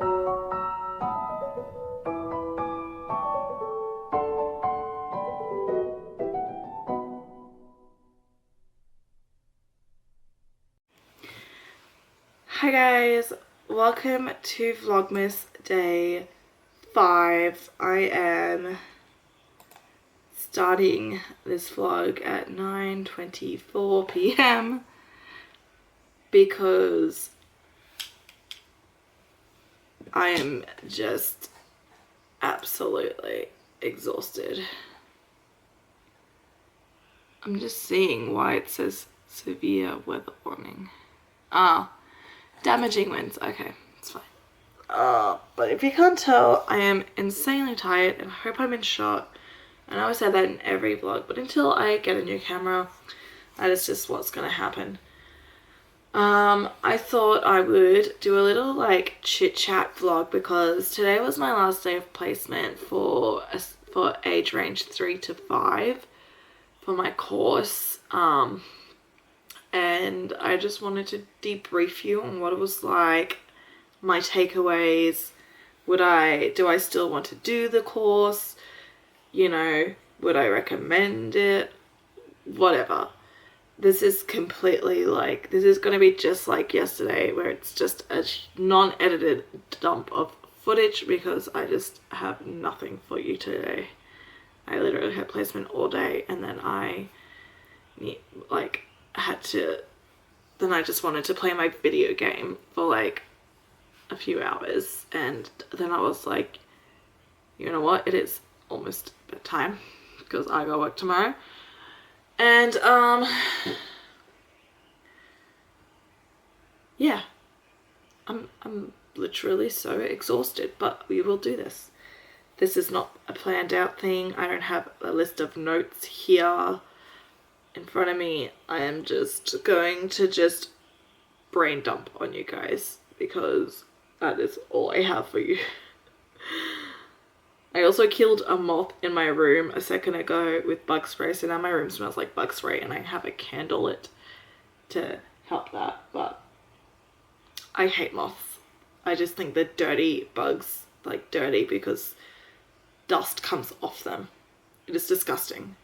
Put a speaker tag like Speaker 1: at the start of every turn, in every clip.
Speaker 1: Hi guys, welcome to Vlogmas day 5. I am starting this vlog at 9:24 p.m. because I am just absolutely exhausted. I'm just seeing why it says severe weather warning. Damaging winds. Okay, it's fine. But if you can't tell, I am insanely tired and I hope I'm in shot. I know I say that in every vlog, but until I get a new camera, that is just what's gonna happen. I thought I would do a little like chit chat vlog because today was my last day of placement for age range 3 to 5 for my course. And I just wanted to debrief you on what it was like, my takeaways. Do I still want to do the course? You know, would I recommend it? Whatever. This is completely like, this is going to be just like yesterday where it's just a non-edited dump of footage because I just have nothing for you today. I literally had placement all day and then I just wanted to play my video game for like a few hours, and then I was like, you know what, it is almost bedtime because I gotta work tomorrow. And yeah, I'm literally so exhausted, but we will do this. This is not a planned out thing. I don't have a list of notes here in front of me. I am just going to brain dump on you guys because that is all I have for you. I also killed a moth in my room a second ago with bug spray, so now my room smells like bug spray and I have a candle lit to help that, but I hate moths. I just think they're dirty bugs, like dirty because dust comes off them. It is disgusting.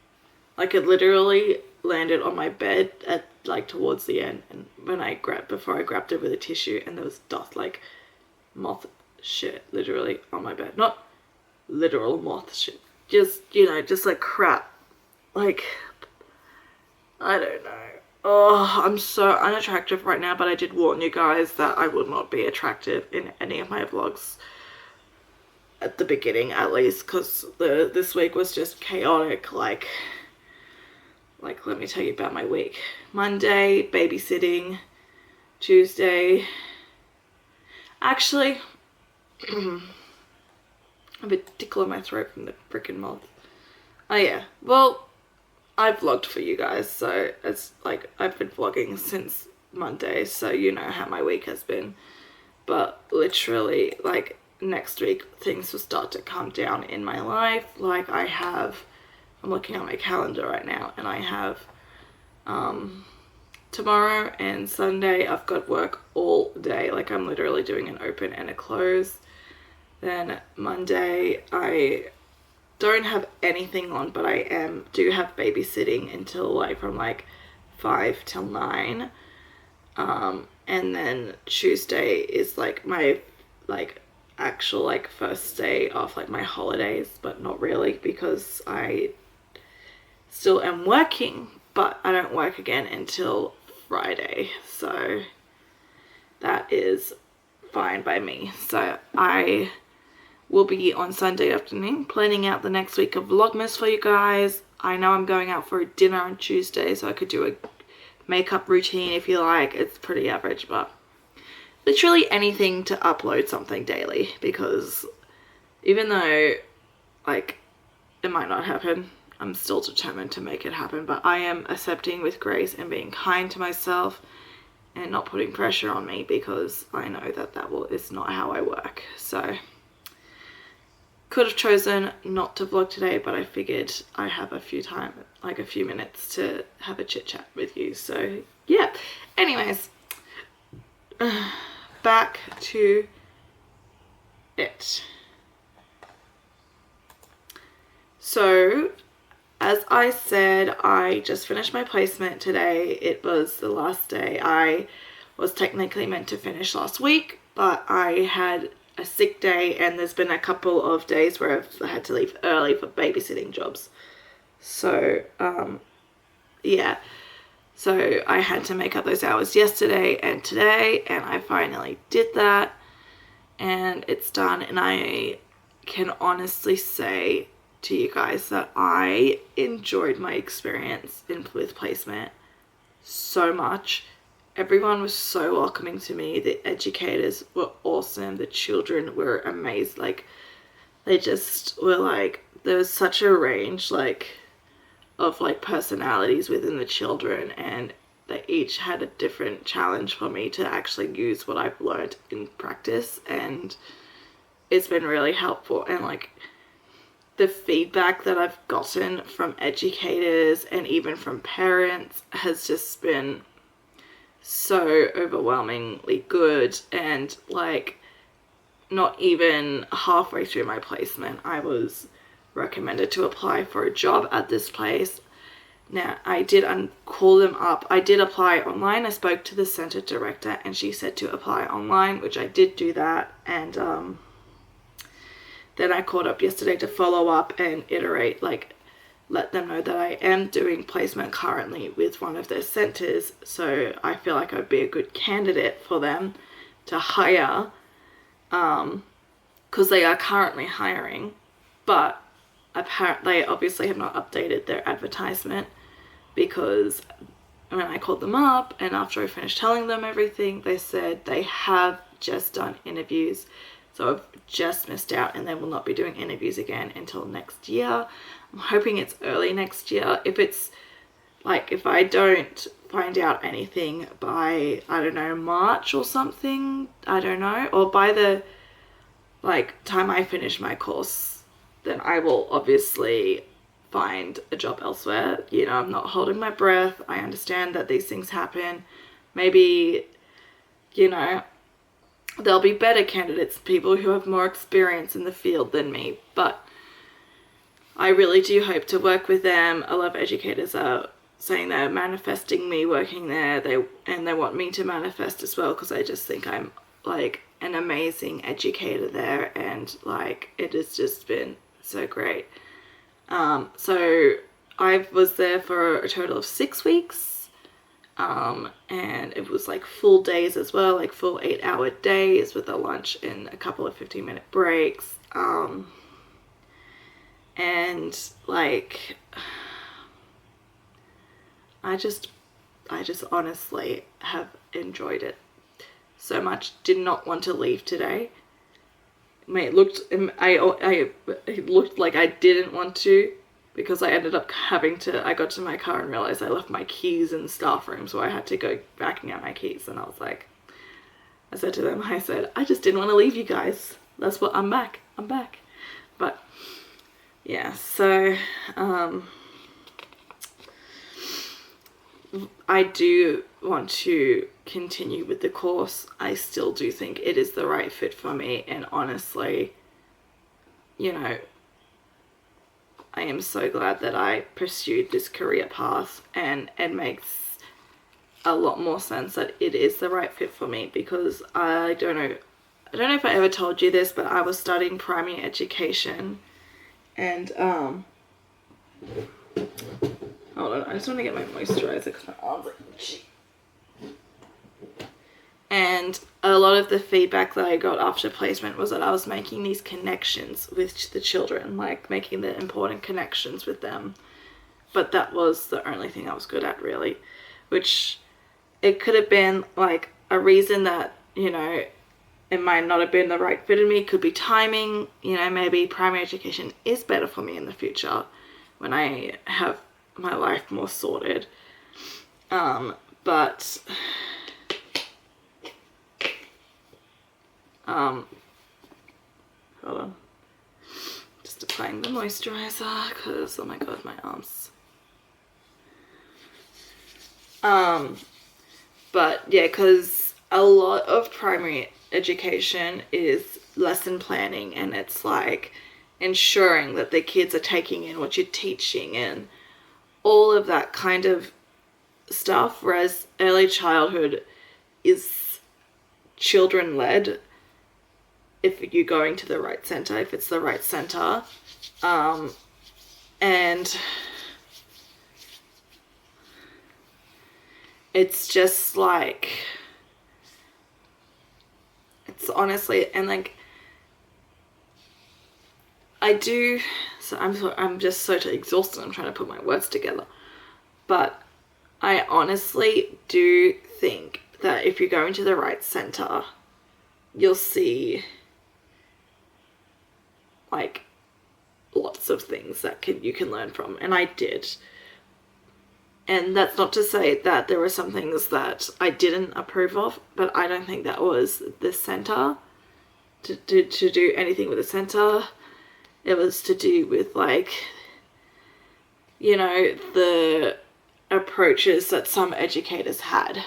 Speaker 1: Like it literally landed on my bed at like towards the end, and before I grabbed it with a tissue, and there was dust, like moth shit literally on my bed. Not literal moth shit, just, you know, just like crap. Like, I don't know. Oh, I'm so unattractive right now, but I did warn you guys that I would not be attractive in any of my vlogs at the beginning, at least, because this week was just chaotic. Like let me tell you about my week. Monday, babysitting. Tuesday, actually, I have a tickle in my throat from the frickin' moth. Oh yeah, well, I vlogged for you guys, so it's like I've been vlogging since Monday, so you know how my week has been. But literally, like, next week things will start to calm down in my life. Like I'm looking at my calendar right now and I have tomorrow and Sunday I've got work all day. Like I'm literally doing an open and a close. Then Monday I don't have anything on, but I do have babysitting until like from like 5 till 9. And then Tuesday is like my actual like first day off, like my holidays, but not really because I still am working, but I don't work again until Friday, so that is fine by me. So I will be on Sunday afternoon planning out the next week of Vlogmas for you guys. I know I'm going out for a dinner on Tuesday, so I could do a makeup routine if you like. It's pretty average, but literally anything to upload something daily, because even though like it might not happen, I'm still determined to make it happen. But I am accepting with grace and being kind to myself and not putting pressure on me, because I know that is not how I work. So could have chosen not to vlog today, but I figured I have a few minutes to have a chit chat with you. So yeah, anyways, back to it. So, as I said, I just finished my placement today. It was the last day. I was technically meant to finish last week, but I had a sick day, and there's been a couple of days where I've had to leave early for babysitting jobs. So, yeah. So I had to make up those hours yesterday and today, and I finally did that, and it's done. And I can honestly say to you guys that I enjoyed my experience with placement so much. Everyone was so welcoming to me. The educators were awesome. The children were amazing. Like, they just were like, there was such a range, like, of like personalities within the children, and they each had a different challenge for me to actually use what I've learned in practice, and it's been really helpful. And like, the feedback that I've gotten from educators and even from parents has just been so overwhelmingly good. And like, not even halfway through my placement, I was recommended to apply for a job at this place. Now, I did call them up. I did apply online. I spoke to the center director, and she said to apply online, which I did do that. And then I called up yesterday to follow up and iterate, like, let them know that I am doing placement currently with one of their centers. So I feel like I'd be a good candidate for them to hire, because they are currently hiring, but apparently they obviously have not updated their advertisement, because when I called them up and after I finished telling them everything, they said they have just done interviews. So I've just missed out, and they will not be doing interviews again until next year. I'm hoping it's early next year. If it's like, if I don't find out anything by, I don't know, March or something, I don't know, or by the like time I finish my course, then I will obviously find a job elsewhere. You know, I'm not holding my breath. I understand that these things happen. Maybe, you know, there'll be better candidates, people who have more experience in the field than me, but I really do hope to work with them. A lot of educators are saying they're manifesting me working there, they want me to manifest as well, because I just think I'm like an amazing educator there, and like, it has just been so great. So I was there for a total of 6 weeks. And it was like full days as well, like full 8-hour days with a lunch and a couple of 15-minute breaks. And like, I just honestly have enjoyed it so much. Did not want to leave today. I mean, it looked like I didn't want to, because I ended up I got to my car and realized I left my keys in the staff room, so I had to go back and get my keys. And I was like, I said to them, I just didn't want to leave you guys. That's what, I'm back. But yeah, so I do want to continue with the course. I still do think it is the right fit for me, and honestly, you know, I am so glad that I pursued this career path, and it makes a lot more sense that it is the right fit for me, because I don't know if I ever told you this, but I was studying primary education, and hold on, I just want to get my moisturizer because my arms are itchy. And a lot of the feedback that I got after placement was that I was making these connections with the children, like making the important connections with them. But that was the only thing I was good at, really. Which, it could have been like a reason that, you know, it might not have been the right fit in me. It could be timing. You know, maybe primary education is better for me in the future when I have my life more sorted. But hold on, just applying the moisturizer, because oh my god, my arms. But yeah, because a lot of primary education is lesson planning, and it's like ensuring that the kids are taking in what you're teaching and all of that kind of stuff, whereas early childhood is children-led if you're going to the right center, if it's the right center. And it's just like, it's honestly, and like, I'm just so exhausted, I'm trying to put my words together, but I honestly do think that if you're going to the right center, you'll see like lots of things that you can learn from, and I did. And that's not to say that there were some things that I didn't approve of, but I don't think that was the center to do anything with the center. It was to do with, like, you know, the approaches that some educators had.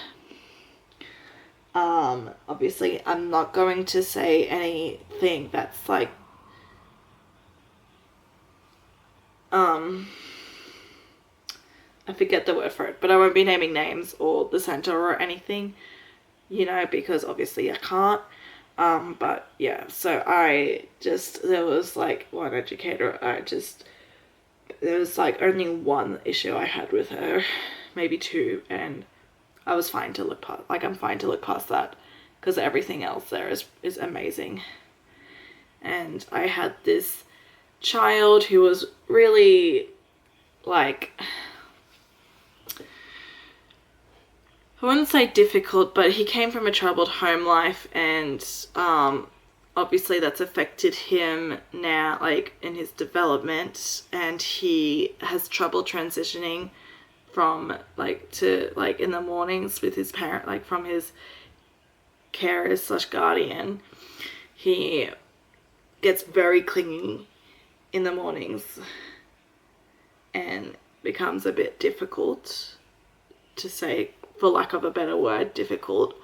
Speaker 1: Obviously, I'm not going to say anything that's like, I forget the word for it, but I won't be naming names or the center or anything, you know, because obviously I can't. But yeah, so there was like one educator, there was like only one issue I had with her, maybe two, and I was fine to look past, like I'm fine to look past that, because everything else there is amazing. And I had this child who was really, like, I wouldn't say difficult, but he came from a troubled home life, and obviously that's affected him now, like, in his development, and he has trouble transitioning from, like, to, like, in the mornings with his parent, like, from his carer / guardian. He gets very clingy in the mornings and becomes a bit difficult, to say, for lack of a better word, difficult.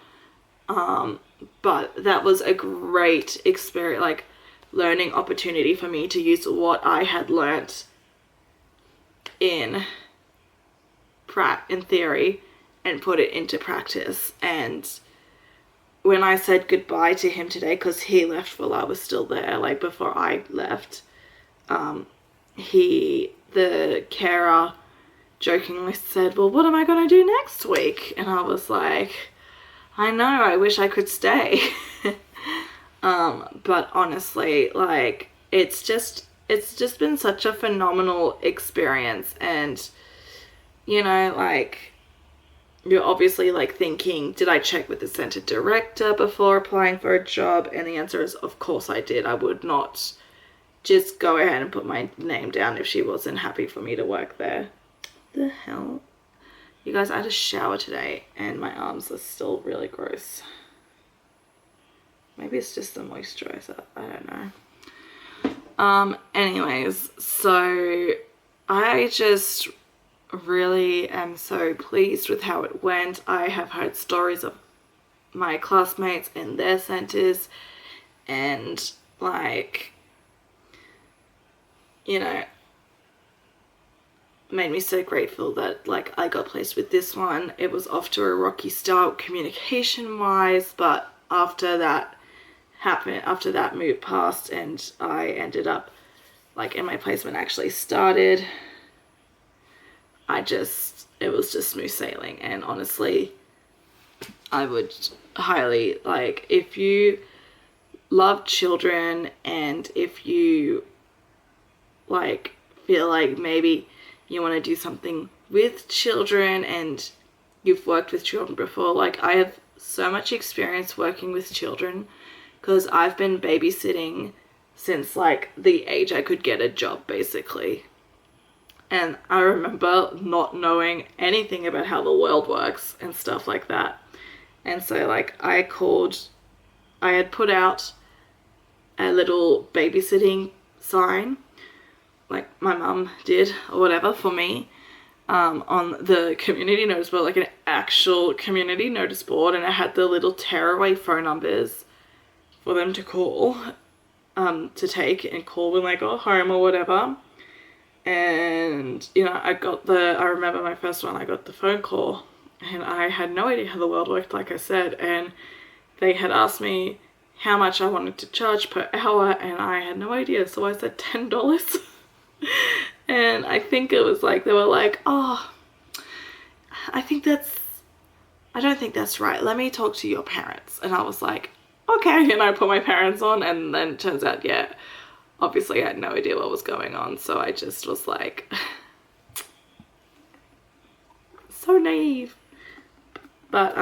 Speaker 1: But that was a great experience, like, learning opportunity for me to use what I had learnt in theory and put it into practice. And when I said goodbye to him today, because he left while I was still there, like before I left, the carer jokingly said, well, what am I going to do next week? And I was like, I know, I wish I could stay. But honestly, like, it's just been such a phenomenal experience. And, you know, like, you're obviously like thinking, did I check with the center director before applying for a job? And the answer is, of course I did. I would not just go ahead and put my name down if she wasn't happy for me to work there. The hell? You guys, I had a shower today and my arms are still really gross. Maybe it's just the moisturizer, I don't know. Anyways, so I just really am so pleased with how it went. I have heard stories of my classmates and their centers, and, like, you know, made me so grateful that, like, I got placed with this one. It was off to a rocky start communication wise, but after that moved past and I ended up, like, and my placement actually started, it was just smooth sailing. And honestly, I would highly, like, if you love children and if you, like, feel like maybe you want to do something with children and you've worked with children before, like, I have so much experience working with children because I've been babysitting since, like, the age I could get a job, basically. And I remember not knowing anything about how the world works and stuff like that. And so, like, I had put out a little babysitting sign, like my mum did or whatever for me, on the community notice board, like an actual community notice board, and it had the little tearaway phone numbers for them to call, to take and call when they got home or whatever. And, you know, I remember my first one, I got the phone call and I had no idea how the world worked, like I said, and they had asked me how much I wanted to charge per hour and I had no idea, so I said $10. And I think it was like, they were like, oh, I don't think that's right. Let me talk to your parents. And I was like, okay. And I put my parents on, and then it turns out, yeah, obviously I had no idea what was going on. So I just was like, so naive. But,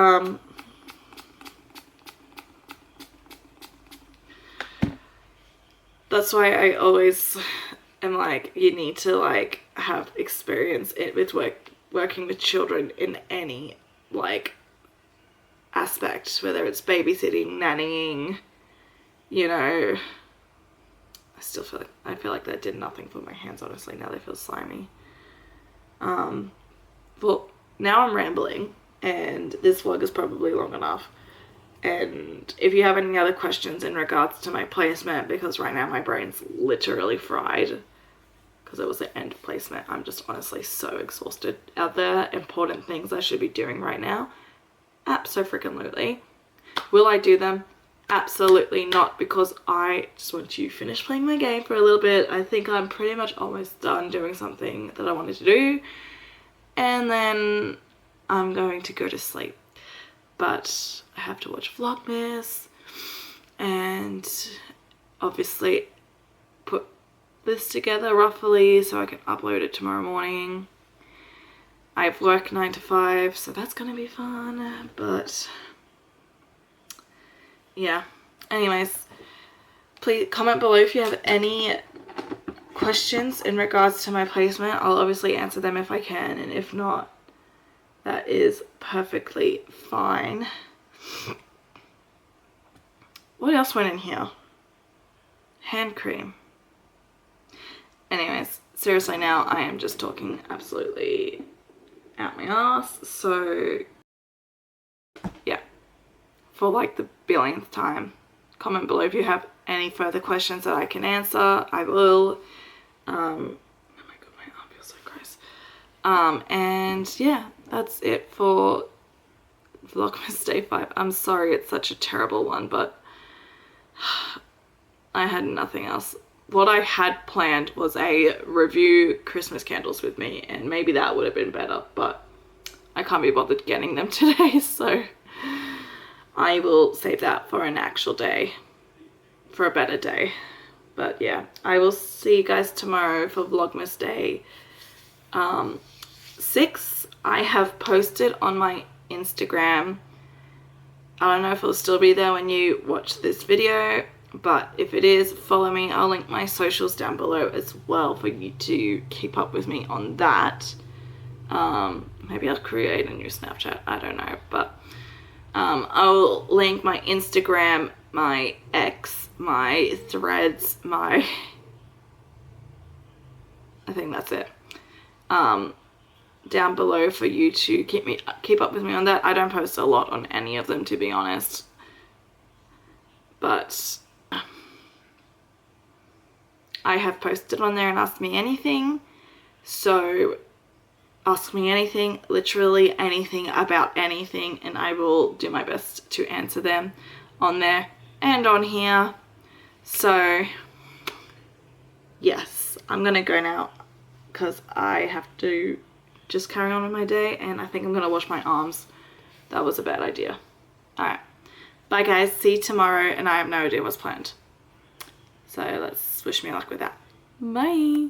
Speaker 1: that's why I always am like, you need to like have experience with working with children in any like aspect, whether it's babysitting, nannying, you know. I feel like that did nothing for my hands, honestly. Now they feel slimy. Well, now I'm rambling and this vlog is probably long enough. And if you have any other questions in regards to my placement, because right now my brain's literally fried because it was the end of placement. I'm just honestly so exhausted. Are there important things I should be doing right now? Abso-freaking-lutely. Will I do them? Absolutely not, because I just want to finish playing my game for a little bit. I think I'm pretty much almost done doing something that I wanted to do. And then I'm going to go to sleep. But I have to watch Vlogmas and obviously put this together roughly so I can upload it tomorrow morning. I have work 9 to 5, so that's gonna be fun. But yeah, anyways, please comment below if you have any questions in regards to my placement. I'll obviously answer them if I can, and if not, that is perfectly fine. What else went in here? Hand cream. Anyways, seriously now I am just talking absolutely out my ass. So yeah, for like the billionth time, comment below if you have any further questions that I can answer. I will. Oh my god, my arm feels so gross. And yeah, that's it for Vlogmas Day 5. I'm sorry it's such a terrible one, but I had nothing else. What I had planned was a review Christmas candles with me, and maybe that would have been better, but I can't be bothered getting them today, so I will save that for an actual day, for a better day. But yeah, I will see you guys tomorrow for Vlogmas Day 6. I have posted on my Instagram. I don't know if it'll still be there when you watch this video, but if it is, follow me. I'll link my socials down below as well for you to keep up with me on that. Maybe I'll create a new Snapchat, I don't know, but I'll link my Instagram, my X, my Threads, I think that's it, down below for you to keep up with me on that. I don't post a lot on any of them, to be honest, but I have posted on there and asked me anything, so ask me anything, literally anything about anything, and I will do my best to answer them on there and on here. So yes, I'm gonna go now because I have to just carry on with my day, and I think I'm gonna wash my arms. That was a bad idea. Alright, bye guys, see you tomorrow, and I have no idea what's planned, so let's wish me luck with that. Bye.